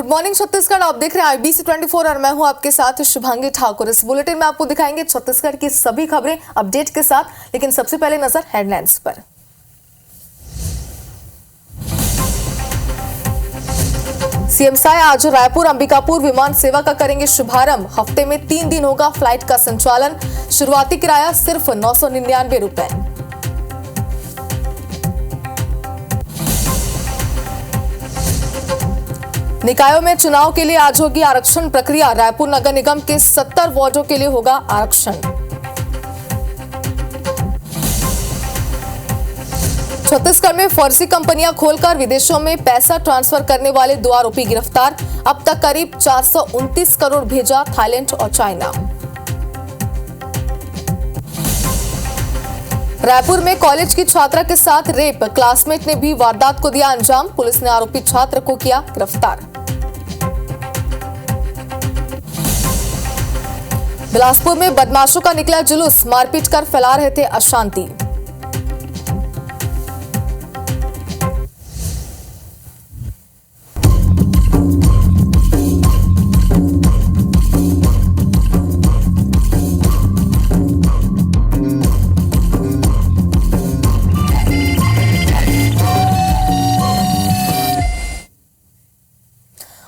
Good morning Chhattisgarh, आप देख रहे हैं IBC 24 और मैं हूं आपके साथ शुभांगी ठाकुर। इस बुलेटिन में आपको दिखाएंगे छत्तीसगढ़ की सभी खबरें अपडेट के साथ, लेकिन सबसे पहले नजर हेडलाइंस पर। सीएम साय आज रायपुर अंबिकापुर विमान सेवा का करेंगे शुभारंभ। हफ्ते में 3 दिन होगा फ्लाइट का संचालन। शुरुआती किराया सिर्फ 999 रुपए। निकायों में चुनाव के लिए आज होगी आरक्षण प्रक्रिया। रायपुर नगर निगम के 70 वार्डों के लिए होगा आरक्षण। छत्तीसगढ़ में फर्जी कंपनियां खोलकर विदेशों में पैसा ट्रांसफर करने वाले 2 आरोपी गिरफ्तार। अब तक करीब 429 करोड़ भेजा थाईलैंड और चाइना। रायपुर में कॉलेज की छात्रा के साथ रेप, क्लासमेट ने भी वारदात को दिया अंजाम। पुलिस ने आरोपी छात्र को किया गिरफ्तार। बिलासपुर में बदमाशों का निकला जुलूस, मारपीट कर फैला रहे थे अशांति।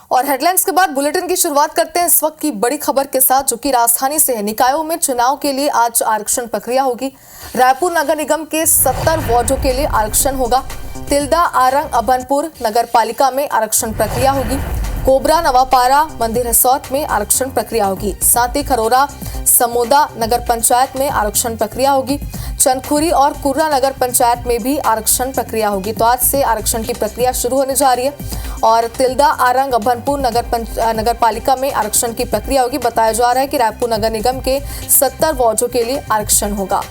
और हेडलाइंस के बाद बुलेटिन की शुरुआत करते हैं इस वक्त की बड़ी खबर के साथ, जो कि राजधानी से है। निकायों में चुनाव के लिए आज आरक्षण प्रक्रिया होगी। रायपुर नगर निगम के 70 वार्डों के लिए आरक्षण होगा। तिल्दा, आरंग, अभनपुर नगर पालिका में आरक्षण प्रक्रिया होगी। कोबरा, नवापारा, मंदिर रिसोर्ट में आरक्षण प्रक्रिया होगी। साथ ही खरोरा, समोदा नगर पंचायत में आरक्षण प्रक्रिया होगी। चनखुरी और कुर्रा नगर पंचायत में भी आरक्षण प्रक्रिया होगी। तो आज से आरक्षण की प्रक्रिया शुरू होने जा रही है और तिल्दा, आरंग, अभनपुर नगर पालिका में आरक्षण की प्रक्रिया होगी। बताया जा रहा है कि रायपुर नगर निगम के 70 वार्डों के लिए आरक्षण होगा।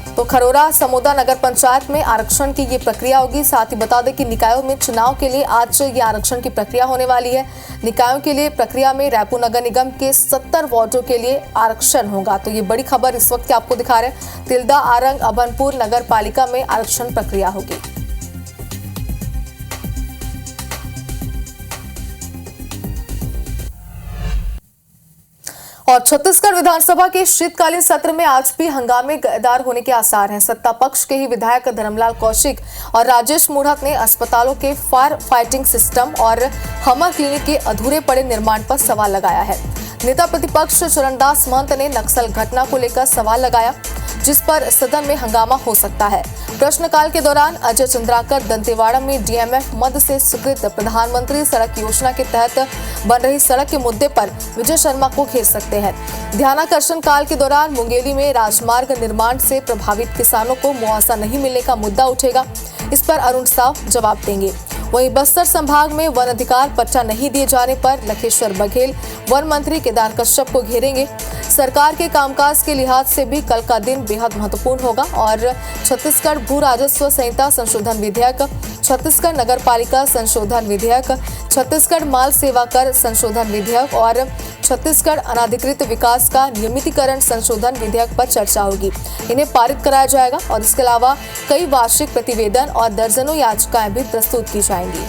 तो खरोरा, समोदा नगर पंचायत में आरक्षण की ये प्रक्रिया होगी। साथ ही बता दें कि निकायों में चुनाव के लिए आज ये आरक्षण की प्रक्रिया होने वाली है। निकायों के लिए प्रक्रिया में रायपुर नगर निगम के 70 वार्डों के लिए आरक्षण होगा। तो ये बड़ी खबर इस वक्त आपको दिखा रहे हैं। तिल्दा, आरंग, अभनपुर नगर पालिका में आरक्षण प्रक्रिया होगी। और छत्तीसगढ़ विधानसभा के शीतकालीन सत्र में आज भी हंगामेदार होने के आसार हैं। सत्ता पक्ष के ही विधायक धर्मलाल कौशिक और राजेश मूढ़त ने अस्पतालों के फायर फाइटिंग सिस्टम और हमर क्लिनिक के अधूरे पड़े निर्माण पर सवाल लगाया है। नेता प्रतिपक्ष चरणदास महंत ने नक्सल घटना को लेकर सवाल लगाया, जिस पर सदन में हंगामा हो सकता है। प्रश्नकाल के दौरान अजय चंद्राकर दंतेवाड़ा में DMF मद से स्वीकृत प्रधानमंत्री सड़क योजना के तहत बन रही सड़क के मुद्दे पर विजय शर्मा को घेर सकते हैं। ध्यानाकर्षण काल के दौरान मुंगेली में राजमार्ग निर्माण से प्रभावित किसानों को मुआवजा नहीं मिलने का मुद्दा उठेगा। इस पर अरुण साव जवाब देंगे। वहीं बस्तर संभाग में वन अधिकार पट्टा नहीं दिए जाने पर लखेश्वर बघेल वन मंत्री केदार कश्यप को घेरेंगे। सरकार के कामकाज के लिहाज से भी कल का दिन बेहद महत्वपूर्ण होगा और छत्तीसगढ़ भू राजस्व संहिता संशोधन विधेयक, छत्तीसगढ़ नगर पालिका संशोधन विधेयक, छत्तीसगढ़ माल सेवा कर संशोधन विधेयक और छत्तीसगढ़ अनाधिकृत विकास का नियमितीकरण संशोधन विधेयक पर चर्चा होगी। इन्हें पारित कराया जाएगा और इसके अलावा कई वार्षिक प्रतिवेदन और दर्जनों याचिकाएं भी प्रस्तुत की जाएंगी।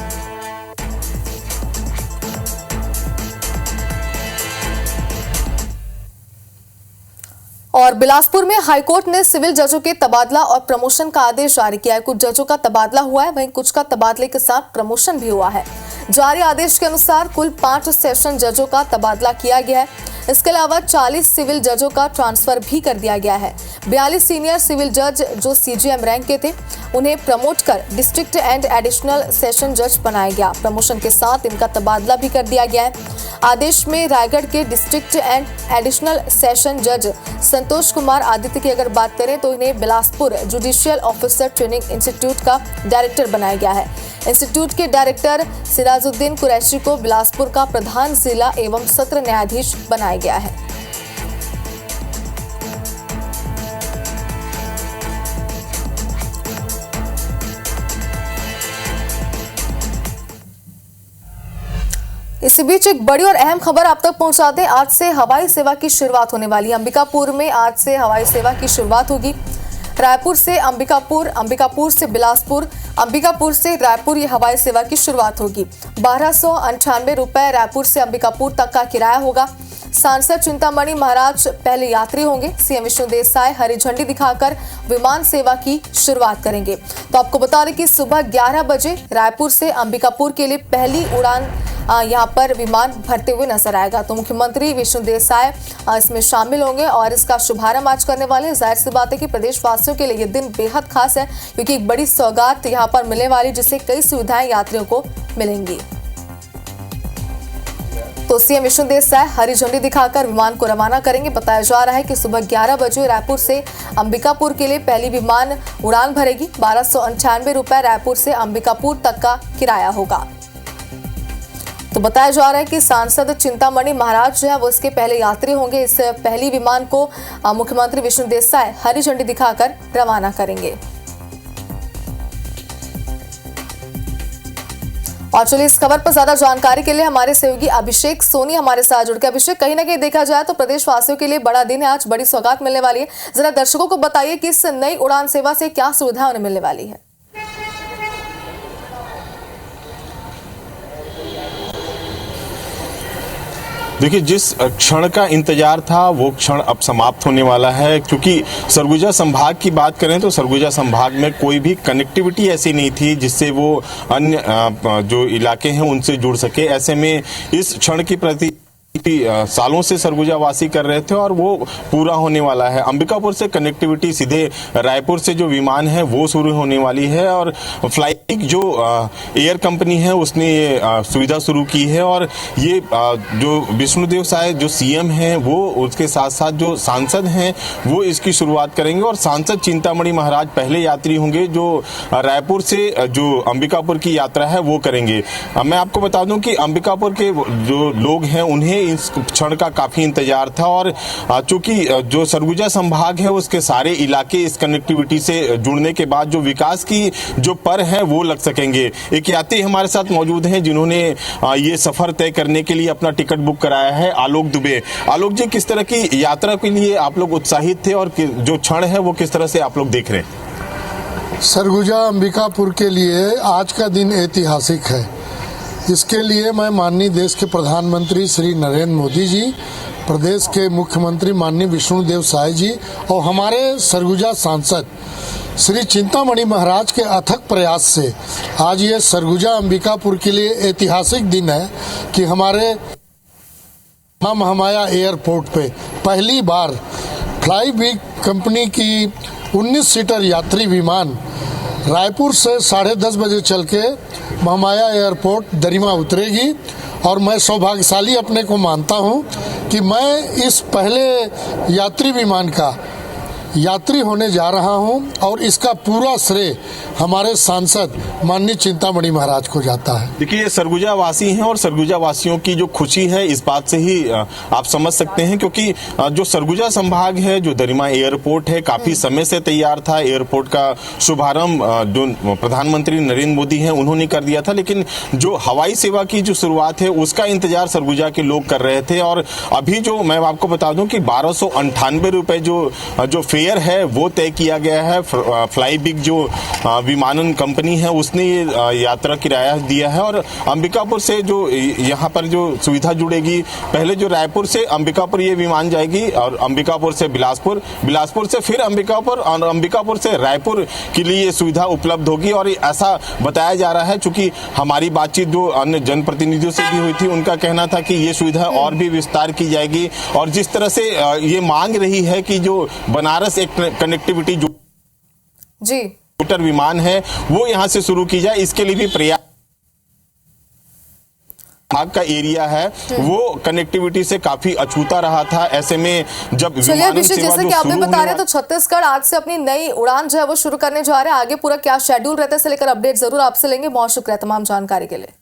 और बिलासपुर में हाईकोर्ट ने सिविल जजों के तबादला और प्रमोशन का आदेश जारी किया है। कुछ जजों का तबादला हुआ है, वहीं कुछ का तबादले के साथ प्रमोशन भी हुआ है। जारी आदेश के अनुसार कुल 5 सेशन जजों का तबादला किया गया है। इसके अलावा 40 सिविल जजों का ट्रांसफर भी कर दिया गया है। 42 सीनियर सिविल जज जो CGM रैंक के थे, उन्हें प्रमोट कर डिस्ट्रिक्ट एंड एडिशनल सेशन जज बनाया गया। प्रमोशन के साथ इनका तबादला भी कर दिया गया है। आदेश में रायगढ़ के डिस्ट्रिक्ट एंड एडिशनल सेशन जज संतोष कुमार आदित्य की अगर बात करें तो इन्हें Bilaspur judicial officer training institute का डायरेक्टर बनाया गया है। इंस्टीट्यूट के डायरेक्टर सिराजुद्दीन कुरैशी को बिलासपुर का प्रधान जिला एवं सत्र न्यायाधीश बनाया गया है। इसी बीच एक बड़ी और अहम खबर आप तक पहुंचा दें। आज से हवाई सेवा की शुरुआत होने वाली है। अंबिकापुर में आज से हवाई सेवा की शुरुआत होगी। रायपुर से अंबिकापुर, अंबिकापुर से बिलासपुर, अंबिकापुर से रायपुर ये हवाई सेवा की शुरुआत होगी। 1298 रुपए रायपुर से अंबिकापुर तक का किराया होगा। सांसद चिंतामणि महाराज पहले यात्री होंगे। सीएम विष्णु देसाई हरी झंडी दिखाकर विमान सेवा की शुरुआत करेंगे। तो आपको बता दें कि सुबह 11 बजे रायपुर से अंबिकापुर के लिए पहली उड़ान यहाँ पर विमान भरते हुए नजर आएगा। तो मुख्यमंत्री विष्णु देसाई इसमें शामिल होंगे और इसका शुभारंभ आज करने वाले हैं। जाहिर सी बात है कि प्रदेश वासियों के लिए यह दिन बेहद खास है, क्योंकि एक बड़ी सौगात यहाँ पर मिलने वाली, जिससे कई सुविधाएं यात्रियों को मिलेंगी। तो सीएम विष्णु देसाई हरी झंडी दिखाकर विमान को रवाना करेंगे। बताया जा रहा है कि सुबह 11 बजे रायपुर से अंबिकापुर के लिए पहली विमान उड़ान भरेगी। 1298 रुपए रायपुर से अंबिकापुर तक का किराया होगा। तो बताया जा रहा है कि सांसद चिंतामणि महाराज जो है वो इसके पहले यात्री होंगे। इस पहली विमान को मुख्यमंत्री विष्णु देसाई हरी झंडी दिखाकर रवाना करेंगे। और चलिए इस खबर पर ज्यादा जानकारी के लिए हमारे सहयोगी अभिषेक सोनी हमारे साथ जुड़ के। अभिषेक, कहीं ना कहीं देखा जाए तो प्रदेशवासियों के लिए बड़ा दिन है, आज बड़ी सौगात मिलने वाली है। जरा दर्शकों को बताइए कि इस नई उड़ान सेवा से क्या सुविधा उन्हें मिलने वाली है। देखिए, जिस क्षण का इंतजार था वो क्षण अब समाप्त होने वाला है, क्योंकि सरगुजा संभाग की बात करें तो सरगुजा संभाग में कोई भी कनेक्टिविटी ऐसी नहीं थी जिससे वो अन्य जो इलाके हैं उनसे जुड़ सके। ऐसे में इस क्षण की प्रति सालों से सरगुजा वासी कर रहे थे और वो पूरा होने वाला है। अंबिकापुर से कनेक्टिविटी सीधे रायपुर से जो विमान है वो शुरू होने वाली है और फ्लाइंग जो एयर कंपनी है उसने ये सुविधा शुरू की है। और ये जो विष्णुदेव साय जो सीएम हैं वो उसके साथ साथ जो सांसद हैं वो इसकी शुरुआत करेंगे। और सांसद चिंतामणि महाराज पहले यात्री होंगे जो रायपुर से जो अंबिकापुर की यात्रा है वो करेंगे। मैं आपको बता दूं कि अंबिकापुर के जो लोग हैं उन्हें इस क्षण का काफी इंतजार था और चूंकि जो सरगुजा संभाग है उसके सारे इलाके इस कनेक्टिविटी से जुड़ने के बाद जो विकास की जो पर है वो लग सकेंगे। एक यात्री हमारे साथ मौजूद हैं जिन्होंने ये सफर तय करने के लिए अपना टिकट बुक कराया है, आलोक दुबे। आलोक जी, किस तरह की यात्रा के लिए आप लोग उत्साहित थे और जो क्षण है वो किस तरह से आप लोग देख रहे हैं? सरगुजा अंबिकापुर के लिए आज का दिन ऐतिहासिक है। इसके लिए मैं माननीय देश के प्रधानमंत्री श्री नरेंद्र मोदी जी, प्रदेश के मुख्यमंत्री माननीय विष्णुदेव साय जी और हमारे सरगुजा सांसद श्री चिंतामणि महाराज के अथक प्रयास से आज ये सरगुजा अंबिकापुर के लिए ऐतिहासिक दिन है कि हमारे महामाया एयरपोर्ट पे पहली बार फ्लाईबिग कंपनी की 19 सीटर यात्री विमान रायपुर से 10:30 बजे चल के महामाया एयरपोर्ट दरिमा उतरेगी। और मैं सौभाग्यशाली अपने को मानता हूं कि मैं इस पहले यात्री विमान का यात्री होने जा रहा हूं और इसका पूरा श्रेय हमारे सांसद माननीय चिंतामणि महाराज को जाता है। देखिए, सरगुजा वासी हैं और सरगुजा वासियों की जो खुशी है इस बात से ही आप समझ सकते हैं, क्योंकि जो सरगुजा संभाग है, जो दरिमा एयरपोर्ट है, काफी समय से तैयार था। एयरपोर्ट का शुभारंभ जो प्रधानमंत्री नरेंद्र मोदी हैं उन्होंने कर दिया था, लेकिन जो हवाई सेवा की जो शुरुआत है उसका इंतजार सरगुजा के लोग कर रहे थे। और अभी जो मैं आपको बता दूं कि 1298 रुपए जो फेयर है वो तय किया गया है। फ्लाईबिग जो विमानन कंपनी है उसने ये यात्रा किराया दिया है। और अंबिकापुर से जो यहाँ पर जो सुविधा जुड़ेगी, पहले जो रायपुर से अंबिकापुर ये विमान जाएगी और अंबिकापुर से बिलासपुर, बिलासपुर से फिर अंबिकापुर और अंबिकापुर से रायपुर के लिए ये सुविधा उपलब्ध होगी। और ऐसा बताया जा रहा है, चूंकि हमारी बातचीत जो अन्य जनप्रतिनिधियों से भी हुई थी उनका कहना था कि ये सुविधा और भी विस्तार की जाएगी। और जिस तरह से ये मांग रही है कि जो बनारस एक कनेक्टिविटी जो जी विमान है वो यहां से शुरू की जाए, इसके लिए भी प्रयास भाग का एरिया है वो कनेक्टिविटी से काफी अछूता रहा था। ऐसे में जब चलिए अभिषेक, जैसे कि आप भी बता रहे हैं तो छत्तीसगढ़ आज से अपनी नई उड़ान जो है वो शुरू करने जा रहे हैं। आगे पूरा क्या शेड्यूल रहता है इसे लेकर अपडेट जरूर आपसे लेंगे। बहुत शुक्रिया तमाम जानकारी के लिए।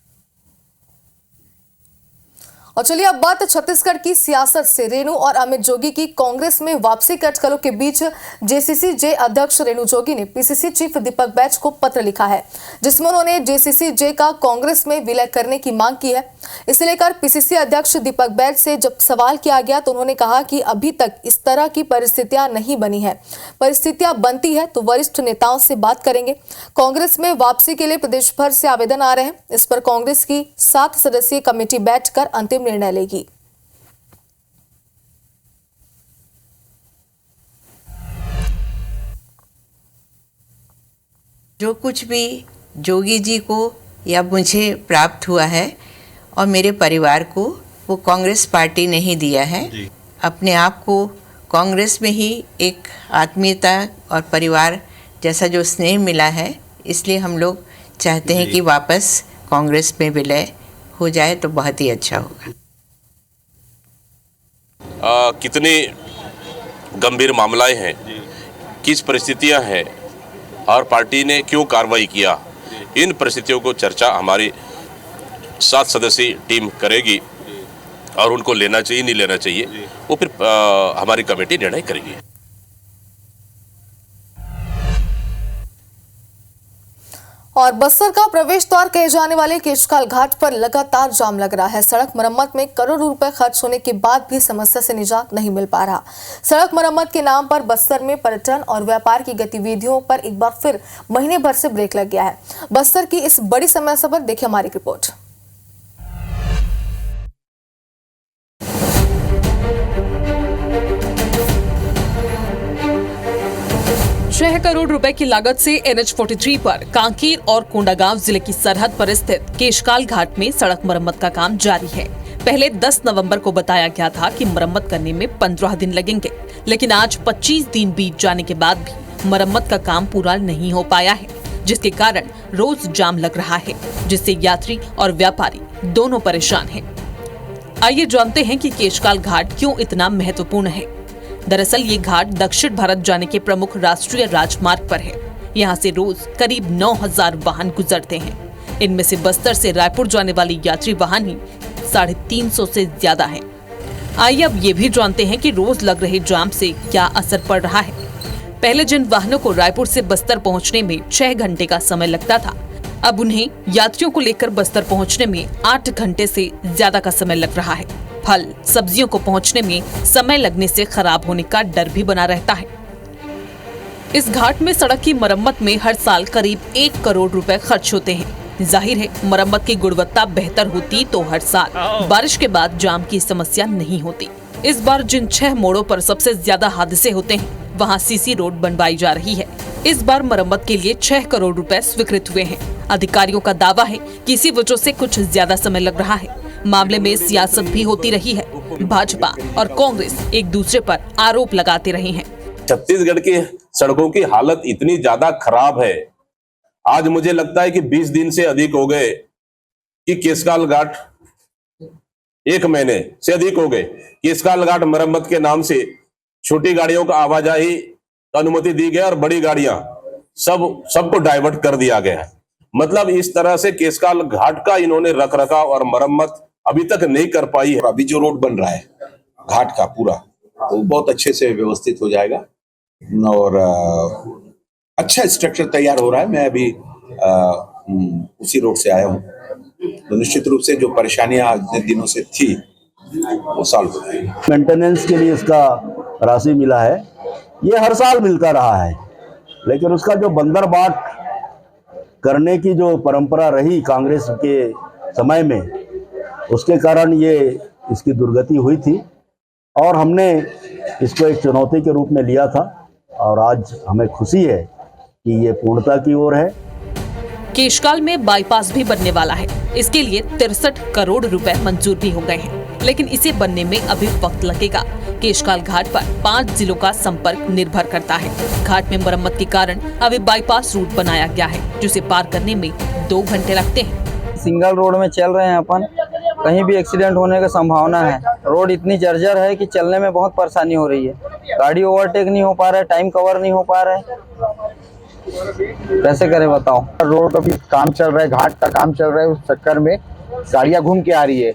और चलिए अब बात छत्तीसगढ़ की सियासत से। रेणु और अमित जोगी की कांग्रेस में वापसी के अटकलों के बीच जेसीसी-जे अध्यक्ष रेणु जोगी ने पीसीसी चीफ दीपक बैज को पत्र लिखा है, जिसमें उन्होंने जेसीसी-जे का कांग्रेस में विलय करने की मांग की है। इसे लेकर पीसीसी अध्यक्ष दीपक बैज से जब सवाल किया गया तो उन्होंने कहा कि अभी तक इस तरह की परिस्थितियां नहीं बनी है, परिस्थितियां बनती है तो वरिष्ठ नेताओं से बात करेंगे। कांग्रेस में वापसी के लिए प्रदेश भर से आवेदन आ रहे हैं। इस पर कांग्रेस की 7 सदस्यीय कमेटी बैठकर अंतिम निर्णय लेगी। जो कुछ भी जोगी जी को या मुझे प्राप्त हुआ है और मेरे परिवार को, वो कांग्रेस पार्टी ने ही दिया है। अपने आप को कांग्रेस में ही एक आत्मीयता और परिवार जैसा जो स्नेह मिला है, इसलिए हम लोग चाहते हैं कि वापस कांग्रेस में विलय हो जाए तो बहुत ही अच्छा होगा। कितनी गंभीर मामलाएं हैं, किस परिस्थितियां हैं और पार्टी ने क्यों कार्रवाई किया, इन परिस्थितियों को चर्चा हमारी 7 सदस्यीय टीम करेगी और उनको लेना चाहिए नहीं लेना चाहिए वो फिर हमारी कमेटी निर्णय करेगी। और बस्तर का प्रवेश द्वार कहे जाने वाले केशकाल घाट पर लगातार जाम लग रहा है। सड़क मरम्मत में करोड़ों रुपए खर्च होने के बाद भी समस्या से निजात नहीं मिल पा रहा। सड़क मरम्मत के नाम पर बस्तर में पर्यटन और व्यापार की गतिविधियों पर एक बार फिर महीने भर से ब्रेक लग गया है। बस्तर की इस बड़ी समस्या पर देखिए हमारी रिपोर्ट। 6 करोड़ रुपए की लागत से NH43 पर कांकेर और कोंडागांव जिले की सरहद पर स्थित केशकाल घाट में सड़क मरम्मत का काम जारी है। पहले 10 नवंबर को बताया गया था कि मरम्मत करने में 15 दिन लगेंगे, लेकिन आज 25 दिन बीत जाने के बाद भी मरम्मत का काम पूरा नहीं हो पाया है, जिसके कारण रोज जाम लग रहा है, जिससे यात्री और व्यापारी दोनों परेशान हैं। आइए जानते हैं कि केशकाल घाट क्यों इतना महत्वपूर्ण है। दरअसल ये घाट दक्षिण भारत जाने के प्रमुख राष्ट्रीय राजमार्ग पर है। यहाँ से रोज करीब 9000 वाहन गुजरते हैं। इनमें से बस्तर से रायपुर जाने वाली यात्री वाहन ही 350 से ज्यादा है। आइए अब ये भी जानते हैं कि रोज लग रहे जाम से क्या असर पड़ रहा है। पहले जिन वाहनों को रायपुर से बस्तर पहुँचने में 6 घंटे का समय लगता था, अब उन्हें यात्रियों को लेकर बस्तर पहुँचने में 8 घंटे से ज्यादा का समय लग रहा है। फल सब्जियों को पहुंचने में समय लगने से खराब होने का डर भी बना रहता है। इस घाट में सड़क की मरम्मत में हर साल करीब 1 करोड़ रुपए खर्च होते हैं। जाहिर है मरम्मत की गुणवत्ता बेहतर होती तो हर साल बारिश के बाद जाम की समस्या नहीं होती। इस बार जिन 6 मोड़ों पर सबसे ज्यादा हादसे होते हैं, वहां सीसी रोड बनवाई जा रही है। इस बार मरम्मत के लिए 6 करोड़ रुपए स्वीकृत हुए हैं। अधिकारियों का दावा है कि इसी वजह से कुछ ज्यादा समय लग रहा है। मामले में सियासत भी होती रही है। भाजपा और कांग्रेस एक दूसरे पर आरोप लगाते रहे हैं। छत्तीसगढ़ की सड़कों की हालत इतनी ज्यादा खराब है, आज मुझे लगता है कि 20 दिन से अधिक हो गए कि केशकाल घाट, 1 महीने से अधिक हो गए, केशकाल घाट मरम्मत के नाम से छोटी गाड़ियों का आवाजाही अनुमति दी गई और बड़ी गाड़ियां सबको डाइवर्ट कर दिया गया है। मतलब इस तरह से केशकाल घाट का इन्होंने रख रखाव और मरम्मत अभी तक नहीं कर पाई है। अभी जो रोड बन रहा है घाट का पूरा, तो बहुत अच्छे से व्यवस्थित हो जाएगा और अच्छा स्ट्रक्चर तैयार हो रहा है। मैं अभी उसी रोड से आया हूँ, तो निश्चित रूप से जो परेशानियां इतने दिनों से थी वो सॉल्व हो गई। मेंटेनेंस के लिए इसका राशि मिला है, ये हर साल मिलता रहा है, लेकिन उसका जो बंदर बाट करने की जो परंपरा रही कांग्रेस के समय में, उसके कारण ये इसकी दुर्गति हुई थी और हमने इसको एक चुनौती के रूप में लिया था और आज हमें खुशी है कि ये पूर्णता की ओर है। केशकाल में बाईपास भी बनने वाला है। इसके लिए 63 करोड़ रुपए मंजूर भी हो गए हैं, लेकिन इसे बनने में अभी वक्त लगेगा। केशकाल घाट पर 5 जिलों का संपर्क निर्भर करता है। घाट में मरम्मत के कारण अभी बाईपास रूट बनाया गया है, जिसे पार करने में 2 घंटे लगते हैं। सिंगल रोड में चल रहे हैं अपन, कहीं भी एक्सीडेंट होने का संभावना है। रोड इतनी जर्जर है कि चलने में बहुत परेशानी हो रही है। गाड़ी ओवरटेक नहीं हो पा रहा है, टाइम कवर नहीं हो पा रहा है, कैसे करें बताओ। रोड अभी काम चल रहा है, घाट का काम चल रहा है, उस चक्कर में गाड़ियां घूम के आ रही है।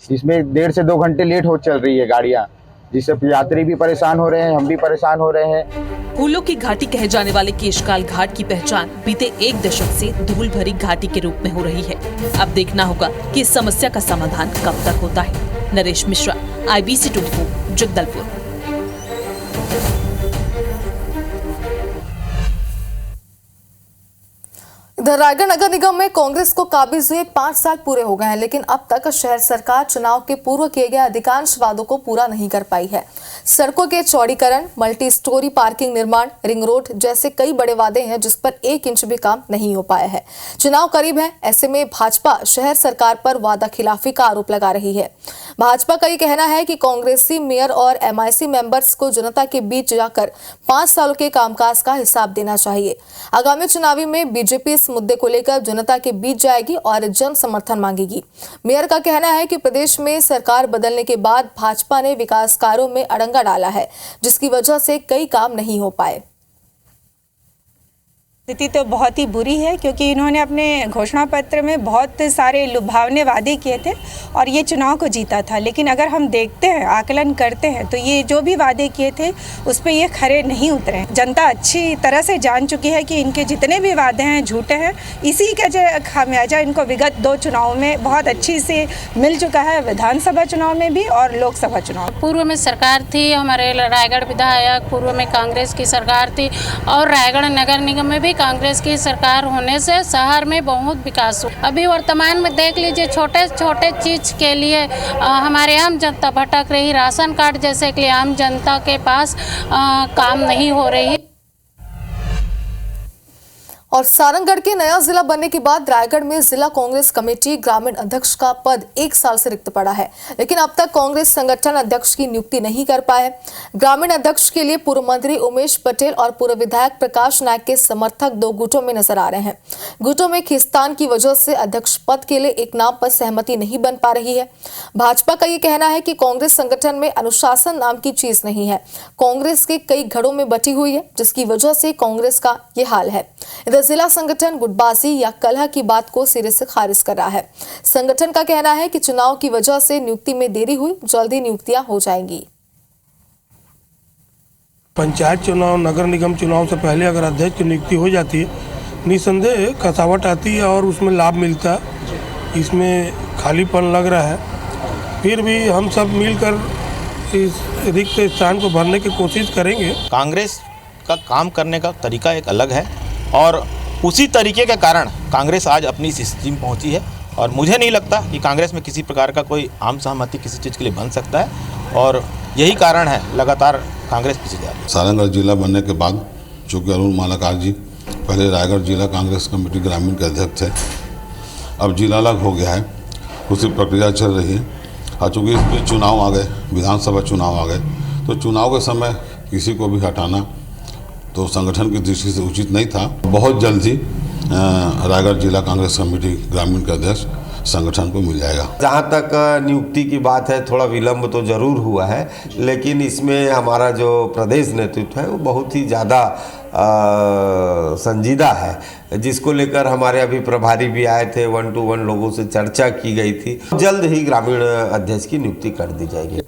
इसमें 1.5 से 2 घंटे लेट हो चल रही है गाड़ियाँ, जिससे यात्री भी परेशान हो रहे हैं, हम भी परेशान हो रहे हैं। फूलों की घाटी कहे जाने वाले केशकाल घाट की पहचान बीते 1 दशक से धूल भरी घाटी के रूप में हो रही है। अब देखना होगा कि इस समस्या का समाधान कब तक होता है। नरेश मिश्रा, IBC 24, जगदलपुर। इधर रायगढ़ नगर निगम में कांग्रेस को काबिज हुए 5 साल पूरे हो गए हैं, लेकिन अब तक शहर सरकार चुनाव के पूर्व किए गए अधिकांश वादों को पूरा नहीं कर पाई है। सड़कों के चौड़ीकरण, मल्टी स्टोरी पार्किंग निर्माण, रिंग रोड जैसे कई बड़े वादे हैं जिस पर 1 इंच भी काम नहीं हो पाया है। चुनाव करीब है, ऐसे में भाजपा शहर सरकार पर वादा खिलाफी का आरोप लगा रही है। भाजपा का ये कहना है कि कांग्रेसी मेयर और MIC मेंबर्स को जनता के बीच जाकर 5 सालों के कामकाज का हिसाब देना चाहिए। आगामी चुनावी में बीजेपी इस मुद्दे को लेकर जनता के बीच जाएगी और जन समर्थन मांगेगी। मेयर का कहना है कि प्रदेश में सरकार बदलने के बाद भाजपा ने विकास कार्यों में अड़ंगा डाला है, जिसकी वजह से कई काम नहीं हो पाए। स्थिति तो बहुत ही बुरी है, क्योंकि इन्होंने अपने घोषणा पत्र में बहुत सारे लुभावने वादे किए थे और ये चुनाव को जीता था। लेकिन अगर हम देखते हैं, आकलन करते हैं, तो ये जो भी वादे किए थे उस पर ये खरे नहीं उतरे। जनता अच्छी तरह से जान चुकी है कि इनके जितने भी वादे हैं झूठे हैं। इसी का जो खामियाजा इनको विगत 2 चुनावों में बहुत अच्छी से मिल चुका है, विधानसभा चुनाव में भी और लोकसभा चुनाव। पूर्व में सरकार थी, हमारे रायगढ़ विधायक, पूर्व में कांग्रेस की सरकार थी और रायगढ़ नगर निगम में भी कांग्रेस की सरकार होने से शहर में बहुत विकास हुआ। अभी वर्तमान में देख लीजिए, छोटे छोटे चीज के लिए हमारे आम जनता भटक रही। राशन कार्ड जैसे कि आम जनता के पास काम नहीं हो रही। और सारंगढ़ के नया जिला बनने के बाद रायगढ़ में जिला कांग्रेस कमेटी ग्रामीण अध्यक्ष का पद 1 साल से रिक्त पड़ा है, लेकिन अब तक कांग्रेस संगठन अध्यक्ष की नियुक्ति नहीं कर पाए। ग्रामीण अध्यक्ष के लिए पूर्व मंत्री उमेश पटेल और पूर्व विधायक प्रकाश नायक के समर्थक 2 गुटों में नजर आ रहे हैं। गुटों में खींचतान की वजह से अध्यक्ष पद के लिए एक नाम पर सहमति नहीं बन पा रही है। भाजपा का ये कहना है कि कांग्रेस संगठन में अनुशासन नाम की चीज नहीं है। कांग्रेस के कई घड़ों में बटी हुई है, जिसकी वजह से कांग्रेस का ये हाल है। इधर जिला संगठन गुटबाजी या कलह की बात को सिरे से खारिज कर रहा है। संगठन का कहना है कि चुनाव की वजह से नियुक्ति में देरी हुई, जल्दी नियुक्तियां हो जाएंगी। पंचायत चुनाव, नगर निगम चुनाव से पहले अगर अध्यक्ष की नियुक्ति हो जाती है, निसंदेह कसावट आती है और उसमें लाभ मिलता है। इसमें खालीपन लग रहा है, फिर भी हम सब मिलकर इस रिक्त स्थान को भरने की कोशिश करेंगे। कांग्रेस का काम करने का तरीका एक अलग है और उसी तरीके के कारण कांग्रेस आज अपनी इस स्थिति में पहुंची है और मुझे नहीं लगता कि कांग्रेस में किसी प्रकार का कोई आम सहमति किसी चीज़ के लिए बन सकता है और यही कारण है लगातार कांग्रेस पीछे जा रही है। सारंगढ़ जिला बनने के बाद चूँकि अरुण मालाकार जी पहले रायगढ़ जिला कांग्रेस कमेटी ग्रामीण के अध्यक्ष थे, अब जिला अलग हो गया है, उसी प्रक्रिया चल रही है। और चूँकि इस बीच चुनाव आ गए, विधानसभा चुनाव आ गए, तो चुनाव के समय किसी को भी हटाना तो संगठन की दृष्टि से उचित नहीं था। बहुत जल्द ही रायगढ़ जिला कांग्रेस कमेटी ग्रामीण का अध्यक्ष संगठन को मिल जाएगा। जहाँ तक नियुक्ति की बात है, थोड़ा विलंब तो जरूर हुआ है, लेकिन इसमें हमारा जो प्रदेश नेतृत्व है वो बहुत ही ज़्यादा संजीदा है, जिसको लेकर हमारे अभी प्रभारी भी आए थे, 1 to 1 लोगों से चर्चा की गई थी। जल्द ही ग्रामीण अध्यक्ष की नियुक्ति कर दी जाएगी।